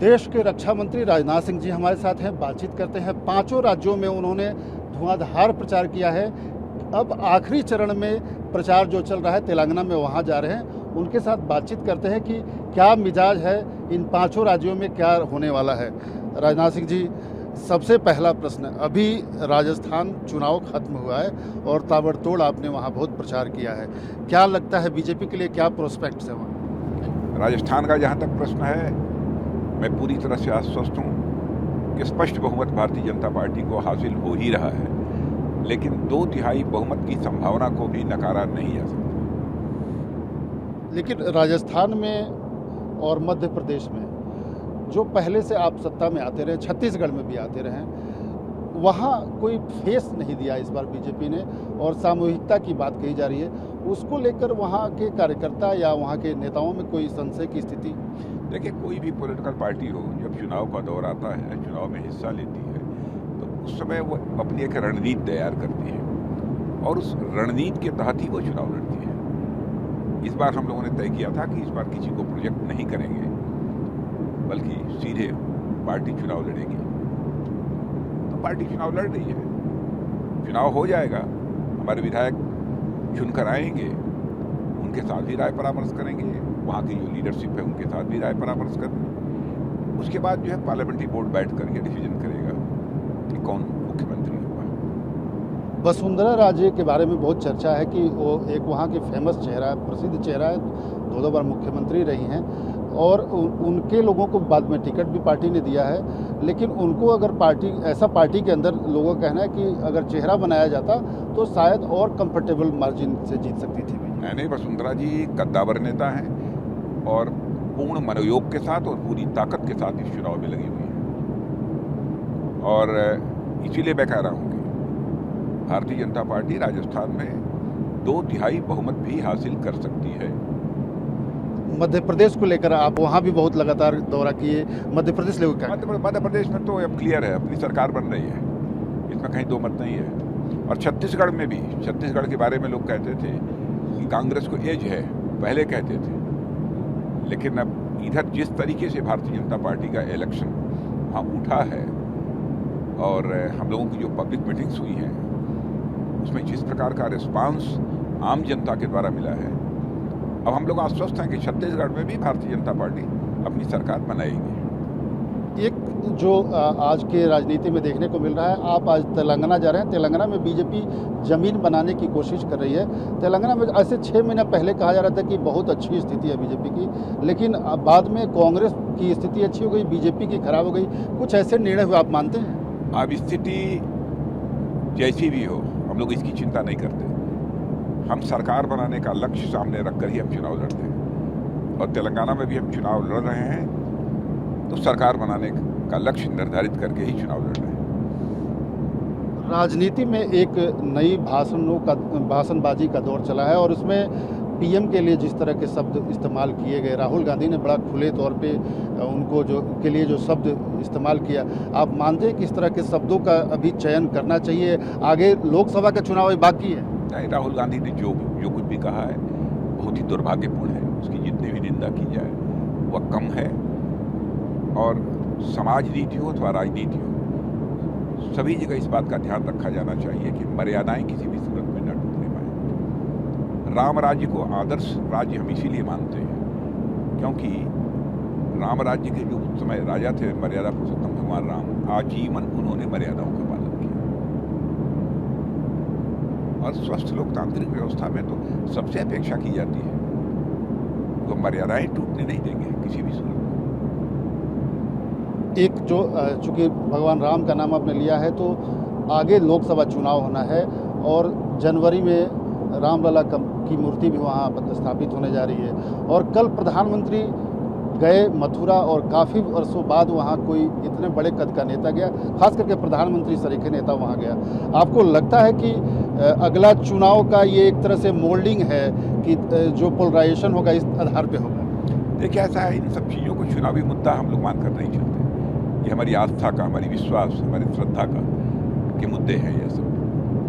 देश के रक्षा मंत्री राजनाथ सिंह जी हमारे साथ हैं, बातचीत करते हैं। पांचों राज्यों में उन्होंने धुआंधार प्रचार किया है। अब आखिरी चरण में प्रचार जो चल रहा है तेलंगाना में, वहां जा रहे हैं। उनके साथ बातचीत करते हैं कि क्या मिजाज है, इन पांचों राज्यों में क्या होने वाला है। राजनाथ सिंह जी, सबसे पहला प्रश्न, अभी राजस्थान चुनाव खत्म हुआ है और ताबड़तोड़ आपने वहाँ बहुत प्रचार किया है। क्या लगता है बीजेपी के लिए क्या प्रोस्पेक्ट्स है वहाँ? राजस्थान का जहाँ तक प्रश्न है, मैं पूरी तरह से आश्वस्त हूँ कि स्पष्ट बहुमत भारतीय जनता पार्टी को हासिल हो ही रहा है, लेकिन 2/3 बहुमत की संभावना को भी नकारा नहीं जा सकता। लेकिन राजस्थान में और मध्य प्रदेश में जो पहले से आप सत्ता में आते रहे, छत्तीसगढ़ में भी आते रहे, वहाँ कोई फेस नहीं दिया इस बार बीजेपी ने, और सामूहिकता की बात कही जा रही है। उसको लेकर वहाँ के कार्यकर्ता या वहाँ के नेताओं में कोई संशय की स्थिति? देखिए, कोई भी पॉलिटिकल पार्टी हो, जब चुनाव का दौर आता है, चुनाव में हिस्सा लेती है, तो उस समय वो अपनी एक रणनीति तैयार करती है और उस रणनीति के तहत ही वो चुनाव लड़ती है। इस बार हम लोगों ने तय किया था कि इस बार किसी को प्रोजेक्ट नहीं करेंगे, बल्कि सीधे पार्टी चुनाव लड़ेगी। तो पार्टी चुनाव लड़ रही है, चुनाव हो जाएगा, हमारे विधायक चुनकर आएंगे, उनके साथ भी राय परामर्श करेंगे, वहाँ की जो लीडरशिप है उनके साथ भी राय परामर्श करेंगे। उसके बाद जो है पार्लियामेंट्री बोर्ड बैठ कर ये डिसीजन करेगा कि कौन मुख्यमंत्री होगा। वसुंधरा राजे के बारे में बहुत चर्चा है कि वो एक वहाँ के फेमस चेहरा है, प्रसिद्ध चेहरा है, 2 बार मुख्यमंत्री रही हैं, और उनके लोगों को बाद में टिकट भी पार्टी ने दिया है। लेकिन उनको अगर पार्टी के अंदर लोगों का कहना है कि अगर चेहरा बनाया जाता तो शायद और कंफर्टेबल मार्जिन से जीत सकती थी। नहीं, वसुंधरा जी कद्दावर नेता हैं और पूर्ण मनोयोग के साथ और पूरी ताकत के साथ इस चुनाव में लगी हुई है, और इसीलिए मैं कह रहा हूँ कि भारतीय जनता पार्टी राजस्थान में 2/3 बहुमत भी हासिल कर सकती है। मध्य प्रदेश को लेकर आप वहाँ भी बहुत लगातार दौरा किए, मध्य प्रदेश लेकर मध्य प्रदेश में तो अब क्लियर है, अपनी सरकार बन रही है, इसमें कहीं दो मत नहीं है। और छत्तीसगढ़ में भी, छत्तीसगढ़ के बारे में लोग कहते थे कि कांग्रेस को एज है, पहले कहते थे, लेकिन अब इधर जिस तरीके से भारतीय जनता पार्टी का इलेक्शन वहाँ उठा है और हम लोगों की जो पब्लिक मीटिंग्स हुई हैं उसमें जिस प्रकार का रिस्पांस आम जनता के द्वारा मिला है, अब हम लोग आश्वस्त हैं कि छत्तीसगढ़ में भी भारतीय जनता पार्टी अपनी सरकार बनाएगी। एक जो आज के राजनीति में देखने को मिल रहा है, आप आज तेलंगाना जा रहे हैं, तेलंगाना में बीजेपी जमीन बनाने की कोशिश कर रही है। तेलंगाना में ऐसे 6 महीना पहले कहा जा रहा था कि बहुत अच्छी स्थिति है बीजेपी की, लेकिन बाद में कांग्रेस की स्थिति अच्छी हो गई, बीजेपी की खराब हो गई। कुछ ऐसे निर्णय हुए, आप मानते हैं? अब स्थिति जैसी भी हो, हम लोग इसकी चिंता नहीं करते। हम सरकार बनाने का लक्ष्य सामने रखकर ही हम चुनाव लड़ते हैं, और तेलंगाना में भी हम चुनाव लड़ रहे हैं तो सरकार बनाने का लक्ष्य निर्धारित करके ही चुनाव लड़ रहे हैं। राजनीति में एक नई भाषणबाजी का दौर चला है, और उसमें पीएम के लिए जिस तरह के शब्द इस्तेमाल किए गए, राहुल गांधी ने बड़ा खुले तौर पे उनको के लिए जो शब्द इस्तेमाल किया, आप मानते हैं कि इस तरह के शब्दों का अभी चयन करना चाहिए? आगे लोकसभा का चुनाव बाकी है। नहीं, राहुल गांधी ने जो कुछ भी कहा है बहुत ही दुर्भाग्यपूर्ण है, उसकी जितनी भी निंदा की जाए वह कम है। और समाज नीति हो अथवा राजनीति हो, सभी जगह इस बात का ध्यान रखा जाना चाहिए कि मर्यादाएं किसी भी सूरत में न टूटने पाए। राम राज्य को आदर्श राज्य हम इसीलिए मानते हैं क्योंकि राम राज्य के जो उस समय राजा थे, मर्यादा पुरुषोत्तम भगवान राम, आजीवन उन्होंने मर्यादाओं का पालन किया। और स्वस्थ लोकतांत्रिक व्यवस्था में तो सबसे अपेक्षा की जाती है, तो मर्यादाएं टूटने नहीं देंगे किसी भी सूरत में। एक जो चूंकि भगवान राम का नाम आपने लिया है, तो आगे लोकसभा चुनाव होना है और जनवरी में रामलला की मूर्ति भी वहाँ स्थापित होने जा रही है। और कल प्रधानमंत्री गए मथुरा, और काफ़ी वर्षों बाद वहाँ कोई इतने बड़े कद का नेता गया, खास करके प्रधानमंत्री सरीखे नेता वहाँ गया। आपको लगता है कि अगला चुनाव का ये एक तरह से मोल्डिंग है कि जो पोलराइजेशन होगा इस आधार पे होगा? देखिए, ऐसा है, इन सब चीज़ों को चुनावी मुद्दा हम लोग मानकर नहीं चलते। ये हमारी आस्था का, हमारी विश्वास, हमारी श्रद्धा का के मुद्दे हैं ये सब।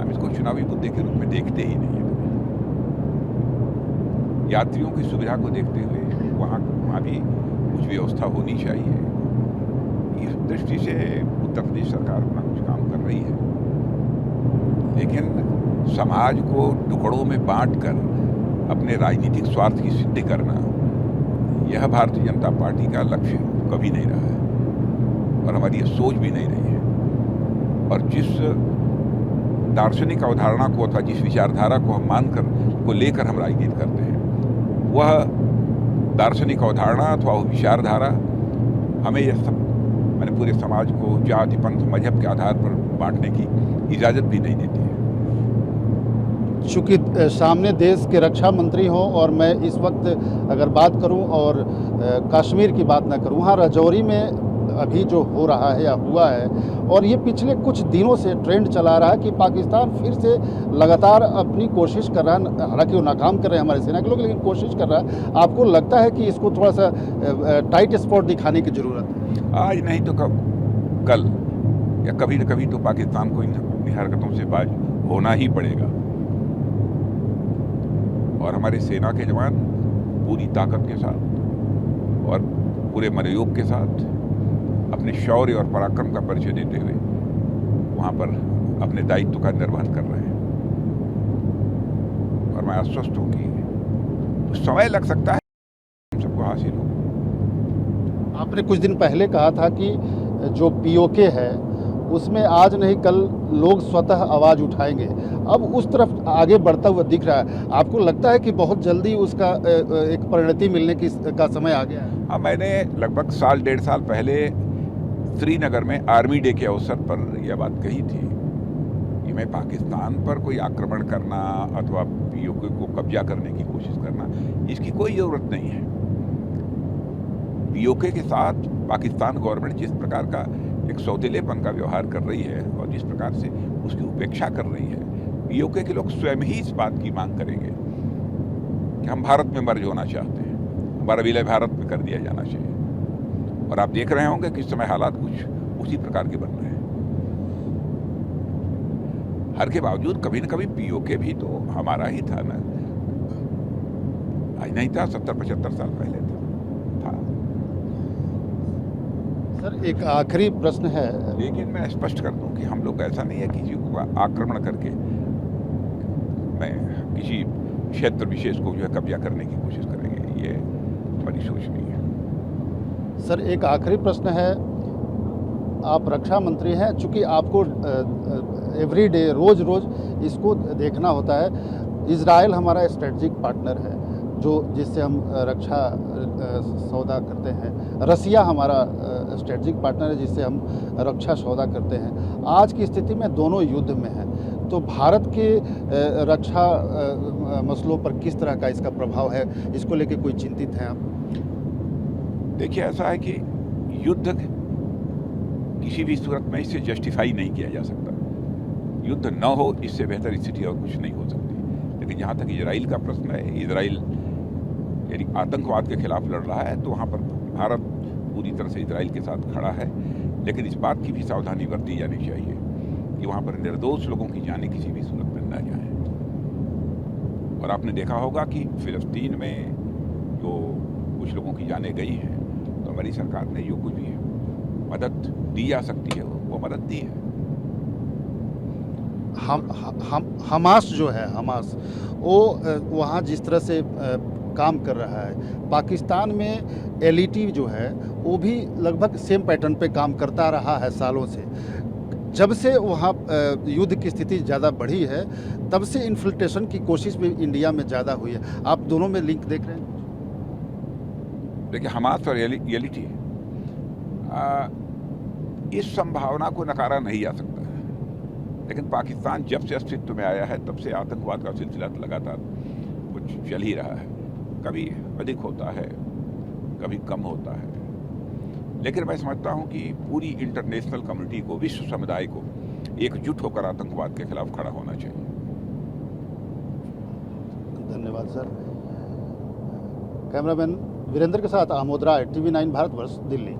हम इसको चुनावी मुद्दे के रूप में देखते ही नहीं है। यात्रियों की सुविधा को देखते हुए वहाँ भी कुछ व्यवस्था होनी चाहिए, दृष्टि से उत्तर प्रदेश सरकार अपना कुछ काम कर रही है, लेकिन समाज को टुकड़ों में बांटकर अपने राजनीतिक स्वार्थ की सिद्धि करना, यह भारतीय जनता पार्टी का लक्ष्य कभी नहीं रहा है और हमारी यह सोच भी नहीं रही है। और जिस दार्शनिक अवधारणा को अथवा जिस विचारधारा को हम मानकर को लेकर हम राजनीति करते हैं, वह दार्शनिक अवधारणा अथवा वह विचारधारा हमें यह सब मैंने पूरे समाज को जाति पंथ मजहब के आधार पर बांटने की इजाज़त भी नहीं देती है। चूँकि सामने देश के रक्षा मंत्री हों और मैं इस वक्त अगर बात करूं और कश्मीर की बात ना करूं, वहाँ राजौरी में अभी जो हो रहा है या हुआ है, और ये पिछले कुछ दिनों से ट्रेंड चला रहा है कि पाकिस्तान फिर से लगातार अपनी कोशिश कर रहा है, हालांकि वो नाकाम कर रहे हैं हमारे सेना के लोग, लेकिन कोशिश कर रहा है। आपको लगता है कि इसको थोड़ा सा टाइट स्पॉट दिखाने की ज़रूरत है? आज नहीं तो कल या कभी न कभी तो पाकिस्तान को इन हरकतों से बाज होना ही पड़ेगा। और हमारे सेना के जवान पूरी ताकत के साथ और पूरे मनोयोग के साथ अपने शौर्य और पराक्रम का परिचय देते हुए वहाँ पर अपने दायित्व का निर्वहन कर रहे हैं। और मैं आश्वस्त हूँ कि समय लग सकता है हम सबको हासिल हो। आपने कुछ दिन पहले कहा था कि जो पीओके है उसमें आज नहीं कल लोग स्वतः आवाज़ उठाएंगे, अब उस तरफ आगे बढ़ता हुआ दिख रहा है। आपको लगता है कि बहुत जल्दी उसका एक परिणति मिलने का समय आ गया है? हाँ, मैंने लगभग साल डेढ़ साल पहले श्रीनगर में आर्मी डे के अवसर पर यह बात कही थी कि मैं पाकिस्तान पर कोई आक्रमण करना अथवा पीओके को कब्जा करने की कोशिश करना, इसकी कोई ज़रूरत नहीं है। पीओके के साथ पाकिस्तान गवर्नमेंट जिस प्रकार का एक सौतेलेपन का व्यवहार कर रही है और जिस प्रकार से उसकी उपेक्षा कर रही है, पीओके के लोग स्वयं ही इस बात की मांग करेंगे कि हम भारत में मर्ज होना चाहते हैं, हमारा विलय भारत में कर दिया जाना चाहिए। और आप देख रहे होंगे कि इस समय हालात कुछ उसी प्रकार के बन रहे हैं। हर के बावजूद कभी न कभी पीओके भी तो हमारा ही था ना, आज नहीं था, 70-75 साल पहले था। सर, एक आखिरी प्रश्न है, लेकिन मैं स्पष्ट कर दूं कि हम लोग ऐसा नहीं है कि किसी को आक्रमण करके मैं किसी क्षेत्र विशेष को जो है कब्जा करने की कोशिश करेंगे, ये हमारी सोच नहीं है। सर, एक आखिरी प्रश्न है, आप रक्षा मंत्री हैं, चूँकि आपको एवरीडे रोज़ इसको देखना होता है। इजराइल हमारा स्ट्रेटजिक पार्टनर है जो जिससे हम रक्षा सौदा करते हैं। रसिया हमारा स्ट्रेटजिक पार्टनर है जिससे हम रक्षा सौदा करते हैं। आज की स्थिति में दोनों युद्ध में हैं, तो भारत के रक्षा मसलों पर किस तरह का इसका प्रभाव है, इसको लेके कोई चिंतित हैं आप? देखिए, ऐसा है कि युद्ध किसी भी सूरत में इससे जस्टिफाई नहीं किया जा सकता। युद्ध न हो, इससे बेहतर स्थिति और कुछ नहीं हो सकती। लेकिन जहाँ तक इजराइल का प्रश्न है, इजराइल यानी आतंकवाद के खिलाफ लड़ रहा है, तो वहाँ पर भारत पूरी तरह से इजराइल के साथ खड़ा है। लेकिन इस बात की भी सावधानी बरती जानी चाहिए कि वहाँ पर निर्दोष लोगों की जानें किसी भी सूरत में न जाए। और आपने देखा होगा कि फिलिस्तीन में जो कुछ लोगों की जानें गई हैं, तो हमारी सरकार ने जो कुछ भी मदद दी जा सकती है वो मदद दी है। हमास जो है, हमास वो वहाँ जिस तरह से काम कर रहा है, पाकिस्तान में एलईटी जो है वो भी लगभग सेम पैटर्न पे काम करता रहा है सालों से। जब से वहाँ युद्ध की स्थिति ज़्यादा बढ़ी है, तब से इन्फिल्ट्रेशन की कोशिश भी इंडिया में ज़्यादा हुई है। आप दोनों में लिंक देख रहे हैं? देखिए, हमास और एलईटी इस संभावना को नकारा नहीं जा सकता है। लेकिन पाकिस्तान जब से अस्तित्व में आया है, तब से आतंकवाद का सिलसिला लगातार कुछ चल ही रहा है। कभी अधिक होता है, कभी कम होता है। लेकिन मैं समझता हूं कि पूरी इंटरनेशनल कम्युनिटी को, विश्व समुदाय को एकजुट होकर आतंकवाद के खिलाफ खड़ा होना चाहिए। धन्यवाद सर। कैमरामैन वीरेंद्र के साथ आमोद राय, TV9 भारतवर्ष, दिल्ली।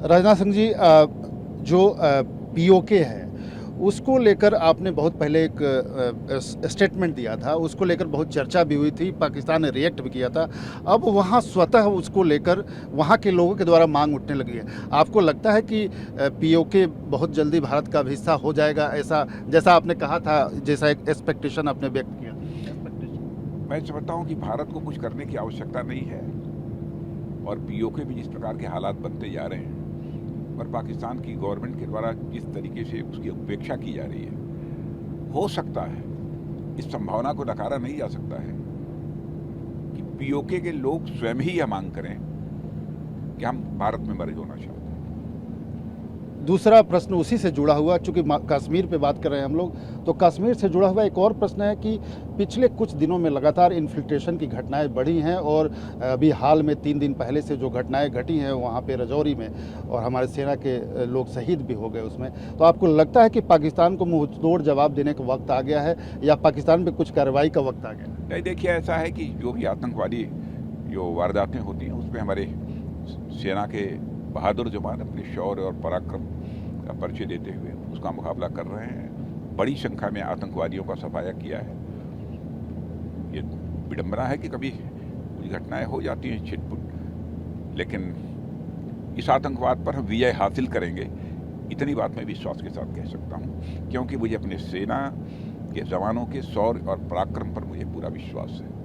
राजनाथ सिंह जी, जो पीओके है उसको लेकर आपने बहुत पहले एक स्टेटमेंट दिया था, उसको लेकर बहुत चर्चा भी हुई थी, पाकिस्तान ने रिएक्ट भी किया था। अब वहाँ स्वतः उसको लेकर वहाँ के लोगों के द्वारा मांग उठने लगी है। आपको लगता है कि पीओके बहुत जल्दी भारत का हिस्सा हो जाएगा, ऐसा जैसा आपने कहा था, जैसा एक एक्सपेक्टेशन आपने व्यक्त किया? मैं समझता हूँ कि भारत को कुछ करने की आवश्यकता नहीं है, और पीओके भी जिस प्रकार के हालात बनते जा रहे हैं और पाकिस्तान की गवर्नमेंट के द्वारा जिस तरीके से उसकी उपेक्षा की जा रही है, हो सकता है, इस संभावना को नकारा नहीं जा सकता है कि पीओके के लोग स्वयं ही यह मांग करें कि हम भारत में मर्ज होना चाहते हैं। दूसरा प्रश्न उसी से जुड़ा हुआ, चूंकि कश्मीर पे बात कर रहे हैं हम लोग, तो कश्मीर से जुड़ा हुआ एक और प्रश्न है कि पिछले कुछ दिनों में लगातार इन्फिल्ट्रेशन की घटनाएं बढ़ी हैं, और अभी हाल में 3 दिन पहले से जो घटनाएं घटी हैं वहाँ पे रजौरी में, और हमारे सेना के लोग शहीद भी हो गए उसमें, तो आपको लगता है कि पाकिस्तान को मुंह तोड़ जवाब देने का वक्त आ गया है, या पाकिस्तान पे कुछ कार्रवाई का वक्त आ गया? नहीं, देखिए, ऐसा है कि जो भी आतंकवादी जो वारदातें होती हैं उसमें हमारे सेना के बहादुर जवान अपने शौर्य और पराक्रम का परिचय देते हुए उसका मुकाबला कर रहे हैं। बड़ी संख्या में आतंकवादियों का सफाया किया है। ये विडंबना है कि कभी कुछ घटनाएं हो जाती हैं छिटपुट, लेकिन इस आतंकवाद पर हम विजय हासिल करेंगे, इतनी बात मैं विश्वास के साथ कह सकता हूं, क्योंकि मुझे अपने सेना के जवानों के शौर्य और पराक्रम पर मुझे पूरा विश्वास है।